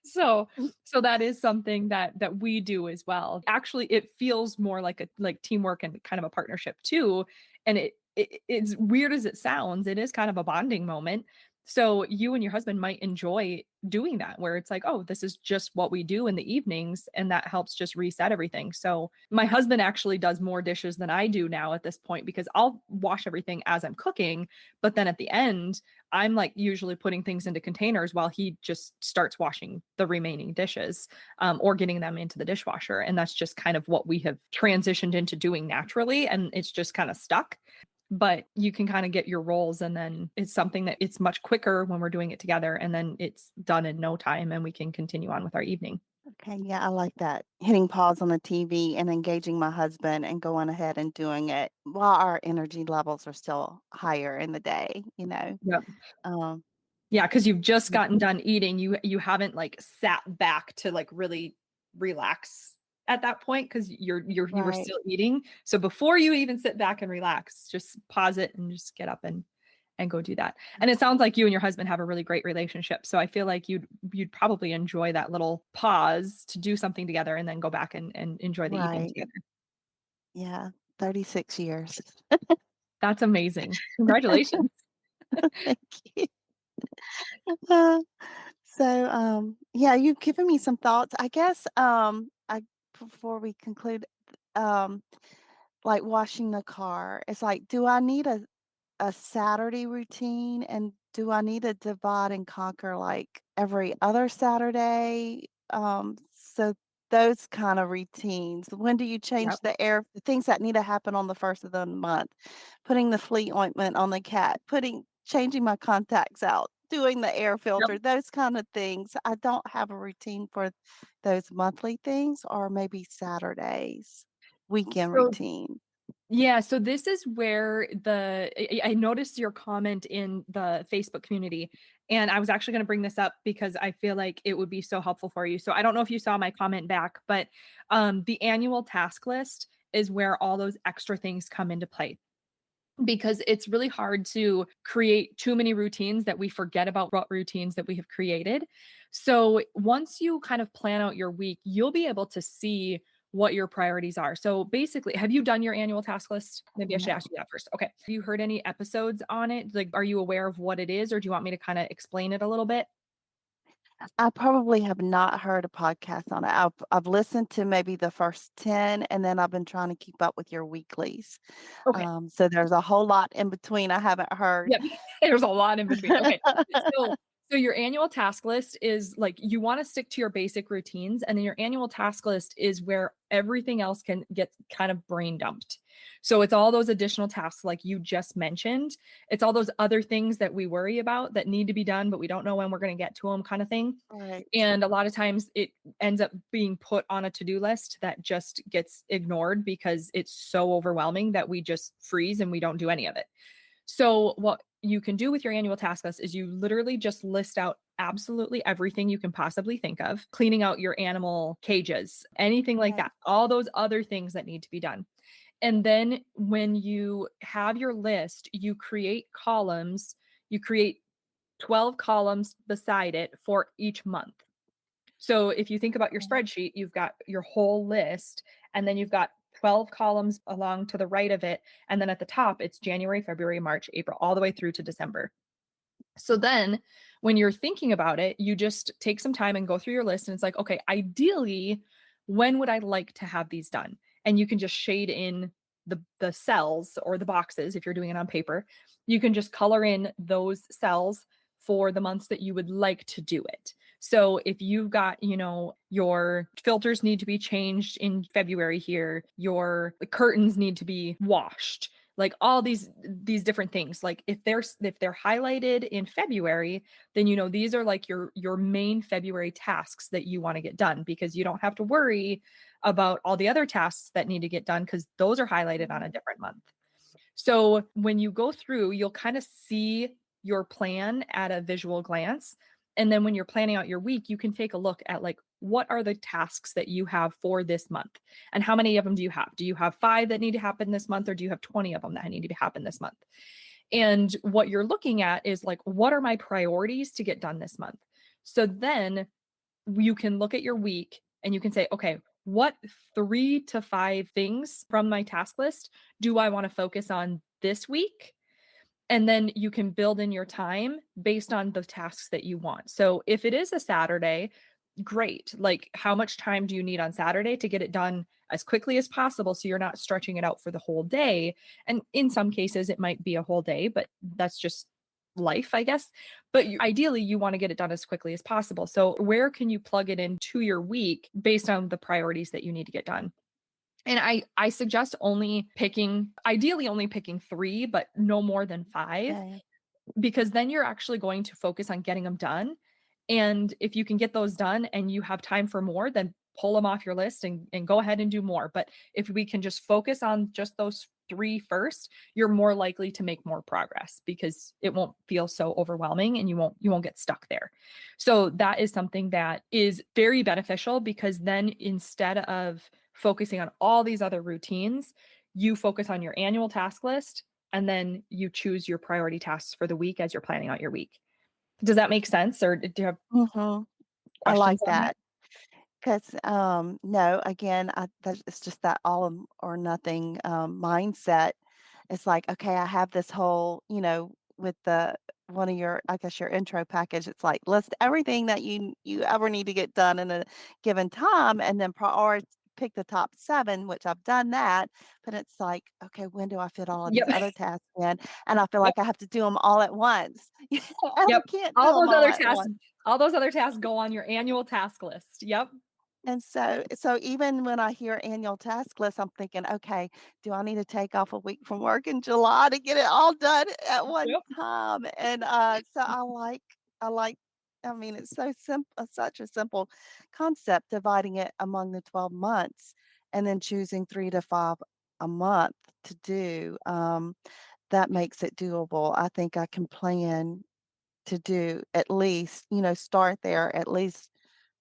So so that is something that we do as well. Actually, it feels more like a like teamwork and kind of a partnership too. And it's weird as it sounds, it is kind of a bonding moment. So you and your husband might enjoy doing that where it's like, oh, this is just what we do in the evenings and that helps just reset everything. So my husband actually does more dishes than I do now at this point because I'll wash everything as I'm cooking, but then at the end I'm like usually putting things into containers while he just starts washing the remaining dishes, or getting them into the dishwasher. And that's just kind of what we have transitioned into doing naturally. And it's just kind of stuck. But you can kind of get your roles, and then it's something that it's much quicker when we're doing it together. And then it's done in no time, and we can continue on with our evening. Okay, yeah, I like that. Hitting pause on the TV and engaging my husband and going ahead and doing it while our energy levels are still higher in the day. Yep. Um, Yeah, because you've just mm, gotten done eating. You haven't like sat back to like really relax at that point because you were right, still eating. So before you even sit back and relax, just pause it and just get up and go do that. And it sounds like you and your husband have a really great relationship. So I feel like you'd probably enjoy that little pause to do something together and then go back and enjoy the evening right. together. Yeah, 36 years. That's amazing. Congratulations. Thank you. Uh, yeah, you've given me some thoughts. I guess, I before we conclude, um, like washing the car, it's like, do I need a Saturday routine, and do I need to divide and conquer, like, every other Saturday? So those kind of routines. When do you change Yep. the things that need to happen on the 1st of the month? Putting the flea ointment on the cat, changing my contacts out, doing the air Yep. filter, those kind of things. I don't have a routine for those monthly things, or maybe Saturdays, weekend So routine. yeah, so this is where I noticed your comment in the Facebook community, and I was actually gonna bring this up because I feel like it would be so helpful for you. So I don't know if you saw my comment back, but, the annual task list is where all those extra things come into play. Because it's really hard to create too many routines that we forget about what routines that we have created. So once you kind of plan out your week, you'll be able to see what your priorities are. So basically, have you done your annual task list? Maybe I should No. ask you that first. Okay. Have you heard any episodes on it? Like, are you aware of what it is, or do you want me to kind of explain it a little bit? I probably have not heard a podcast on it. I've listened to maybe the first 10, and then I've been trying to keep up with your weeklies. Okay. So there's a whole lot in between I haven't heard. Yeah, there's a lot in between. Okay. So so your annual task list is like you wanna stick to your basic routines, and then your annual task list is where everything else can get kind of brain dumped. So it's all those additional tasks like you just mentioned. It's all those other things that we worry about that need to be done, but we don't know when we're gonna get to them, kind of thing. Right. And a lot of times it ends up being put on a to-do list that just gets ignored because it's so overwhelming that we just freeze and we don't do any of it. So, what you can do with your annual task list is you literally just list out absolutely everything you can possibly think of, cleaning out your animal cages, anything like Right. that, all those other things that need to be done. And then when you have your list, you create columns, you create 12 columns beside it for each month. So if you think about your Okay. spreadsheet, you've got your whole list, and then you've got 12 columns along to the right of it. And then at the top, it's January, February, March, April, all the way through to December. So then when you're thinking about it, you just take some time and go through your list. And it's like, okay, ideally, when would I like to have these done? And you can just shade in the cells or the boxes if you're doing it on paper. You can just color in those cells for the months that you would like to do it. So if you've got, your filters need to be changed in February here, your curtains need to be washed, like all these different things, like if they're highlighted in February, then these are like your main February tasks that you want to get done, because you don't have to worry about all the other tasks that need to get done because those are highlighted on a Mhm. different month. So when you go through, you'll kind of see your plan at a visual glance. And then when you're planning out your week, you can take a look at like, what are the tasks that you have for this month? And how many of them do you have? Do you have 5 that need to happen this month, or do you have 20 of them that need to happen this month? And what you're looking at is like, what are my priorities to get done this month? So then you can look at your week and you can say, okay, what 3 to 5 things from my task list do I want to focus on this week? And then you can build in your time based on the tasks that you want. So if it is a Saturday, great. Like, how much time do you need on Saturday to get it done as quickly as possible so you're not stretching it out for the whole day? And in some cases, it might be a whole day, but that's just life, I guess. But ideally, you want to get it done as quickly as possible. So, where can you plug it into your week based on the priorities that you need to get done? And I suggest ideally only picking 3, but no more than 5, Okay. because then you're actually going to focus on getting them done. And if you can get those done and you have time for more, then pull them off your list and go ahead and do more. But if we can just focus on just those 3 first, you're more likely to make more progress because it won't feel so overwhelming and you won't get stuck there. So that is something that is very beneficial, because then instead of focusing on all these other routines, you focus on your annual task list, and then you choose your priority tasks for the week as you're planning out your week. Does that make sense, or do you have Mhm. I questions like on that? that. 'Cause, no, again, it's just that all or nothing, mindset. It's like, okay, I have this whole, with the one of your, I guess, your intro package. It's like list everything that you ever need to get done in a given time, and then prioritize. Pick the top 7, which I've done that, but it's like, okay, when do I fit all of these Yep. other tasks in? And I feel Yep. like I have to do them all at once. And I Yep. can't do them all at once. All those other tasks go on your annual task list. Yep. And so even when I hear annual task list, I'm thinking, okay, do I need to take off a week from work in July to get it all done at one Yep. time? And so I like, I mean, it's so simple, such a simple concept, dividing it among the 12 months and then choosing 3 to 5 a month to do. That makes it doable. I think I can plan to do at least, start there, at least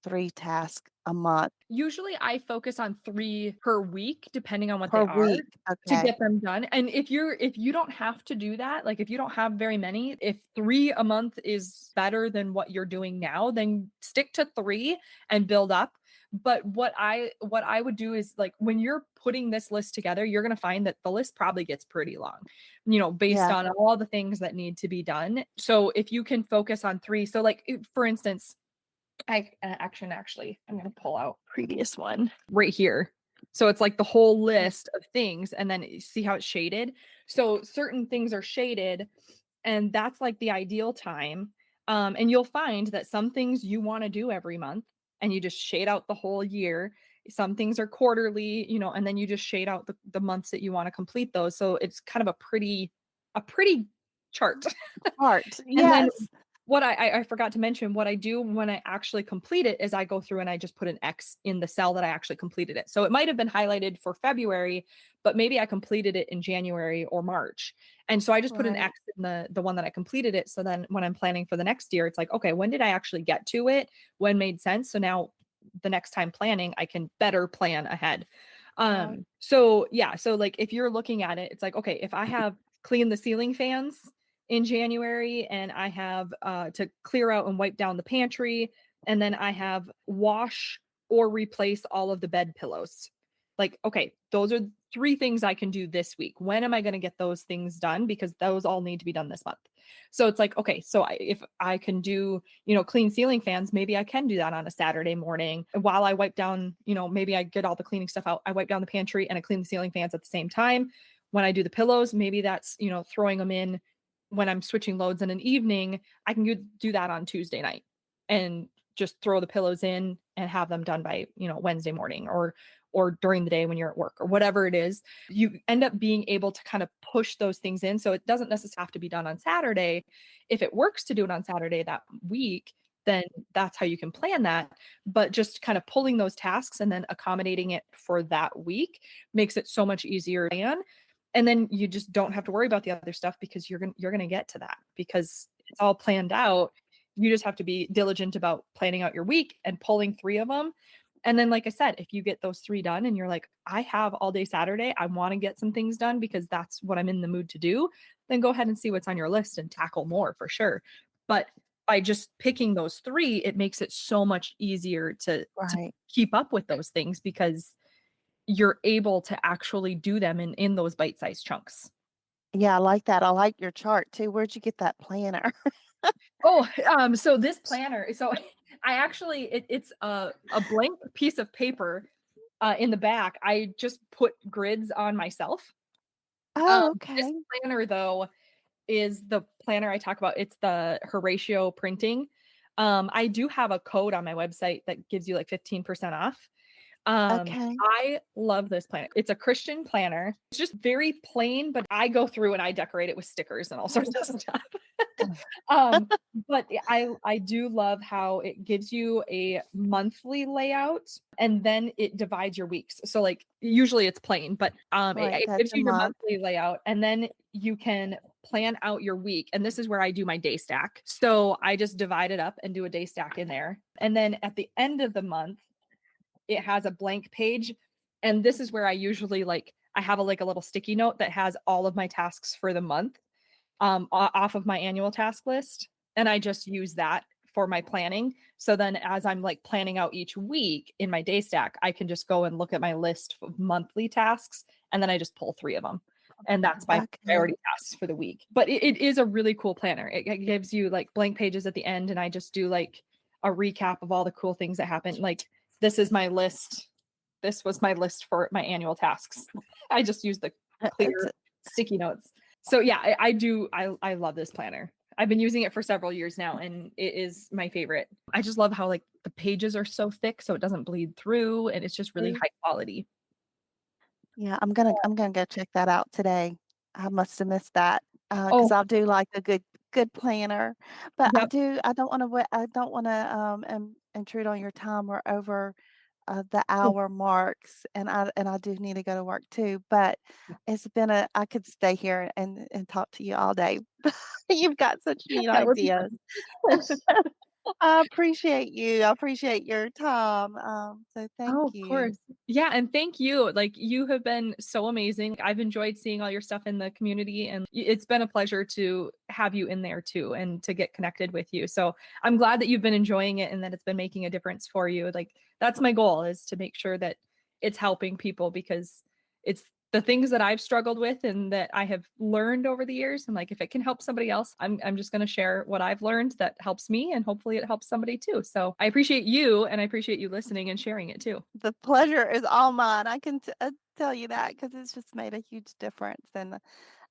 3 tasks a month Usually I focus on 3 per week, depending on what they per are, week. to Okay. get them done. And if you don't have to do that, like if you don't have very many, if 3 a month is better than what you're doing now, then stick to 3 and build up. But what I would do is, like, when you're putting this list together, you're going to find that the list probably gets pretty long, based Yeah. on all the things that need to be done. So if you can focus on 3, so like for instance, actually, I'm going to pull out previous one right here. So it's like the whole list of things, and then you see how it's shaded. So certain things are shaded, and that's like the ideal time. And you'll find that some things you want to do every month, and you just shade out the whole year. Some things are quarterly, and then you just shade out the months that you want to complete those. So it's kind of a pretty chart. Art. And then Yes. what I forgot to mention, what I do when I actually complete it is I go through and I just put an X in the cell that I actually completed it. So it might have been highlighted for February, but maybe I completed it in January or March. And so I just put an Right. X in the one that I completed it. So then when I'm planning for the next year, it's like, okay, when did I actually get to it? When made sense? So now the next time planning, I can better plan ahead. Right. So yeah, so like if you're looking at it, it's like, okay, if I have clean the ceiling fans in January, and I have to clear out and wipe down the pantry, and then I have wash or replace all of the bed pillows. Like, okay, those are 3 things I can do this week. When am I going to get those things done? Because those all need to be done this month. So it's like, okay, so if I can do, clean ceiling fans, maybe I can do that on a Saturday morning while I wipe down, maybe I get all the cleaning stuff out. I wipe down the pantry and I clean the ceiling fans at the same time. When I do the pillows, maybe that's, throwing them in when I'm switching loads in an evening. I can do that on Tuesday night and just throw the pillows in and have them done by, Wednesday morning, or during the day when you're at work or whatever it is. You end up being able to kind of push those things in. So it doesn't necessarily have to be done on Saturday. If it works to do it on Saturday that week, then that's how you can plan that. But just kind of pulling those tasks and then accommodating it for that week makes it so much easier to plan. And then you just don't have to worry about the other stuff, because you're going to get to that because it's all planned out. You just have to be diligent about planning out your week and pulling 3 of them. And then, like I said, if you get those 3 done and you're like, I have all day Saturday, I want to get some things done because that's what I'm in the mood to do, then go ahead and see what's on your list and tackle more for sure. But by just picking those 3, it makes it so much easier to Right. keep up with those things, because you're able to actually do them in those bite-sized chunks. Yeah, I like that. I like your chart too. Where'd you get that planner? Oh, so this planner, so I actually, it's a blank piece of paper in the back. I just put grids on myself. Oh, This okay. planner though is the planner I talk about. It's the Horatio printing. I do have a code on my website that gives you like 15% off. Okay. I love this planner. It's a Christian planner. It's just very plain, but I go through and I decorate it with stickers and all sorts of stuff. um, but I do love how it gives you a monthly layout, and then it divides your weeks. So like usually it's plain, but Right. it That's gives a you your month. monthly layout, and then you can plan out your week. And this is where I do my day stack. So I just divide it up and do a day stack in there. And then at the end of the month, it has a blank page. And this is where I usually I have a little sticky note that has all of my tasks for the month off of my annual task list. And I just use that for my planning. So then as I'm planning out each week in my day stack, I can just go and look at my list of monthly tasks. And then I just pull 3 of them. And that's my Okay. priority tasks for the week. But it is a really cool planner. It gives you like blank pages at the end, and I just do like a recap of all the cool things that happened. Like this is my list. This was my list for my annual tasks. I just use the It's clear sticky notes. So yeah, I love this planner. I've been using it for several years now, and it is my favorite. I just love how like the pages are so thick so it doesn't bleed through, and it's just really high quality. Yeah, I'm gonna go check that out today. I must have missed that, Oh, because I do like a good planner, but yep. I don't wanna, intrude on your time. We're over, the Oh, hour marks, and I do need to go to work too, but I could stay here and talk to you all day. You've got such neat that would be ideas. fun. I appreciate you. I appreciate your time, so thank Oh, of you. course. Yeah, and thank you. Like you have been so amazing. I've enjoyed seeing all your stuff in the community, and it's been a pleasure to have you in there too and to get connected with you. So, I'm glad that you've been enjoying it and that it's been making a difference for you. Like that's my goal, is to make sure that it's helping people, because it's the things that I've struggled with and that I have learned over the years. And like if it can help somebody else, I'm just going to share what I've learned that helps me, and hopefully it helps somebody too. So I appreciate you, and I appreciate you listening and sharing it too. The pleasure is all mine. I can tell you that because it's just made a huge difference, and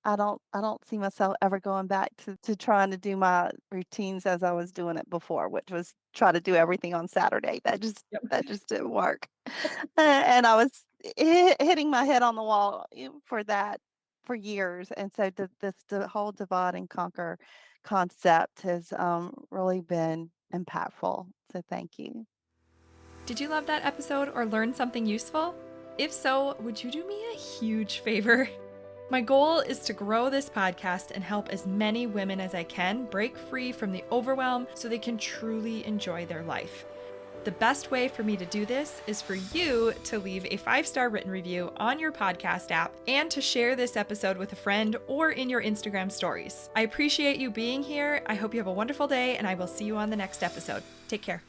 I don't see myself ever going back to trying to do my routines as I was doing it before, which was try to do everything on Saturday. Yep. That just didn't work. And I was hitting my head on the wall for that for years. And so the whole divide and conquer concept has really been impactful. So thank you. Did you love that episode or learn something useful? If so, would you do me a huge favor? My goal is to grow this podcast and help as many women as I can break free from the overwhelm so they can truly enjoy their life. The best way for me to do this is for you to leave a 5-star written review on your podcast app and to share this episode with a friend or in your Instagram stories. I appreciate you being here. I hope you have a wonderful day, and I will see you on the next episode. Take care.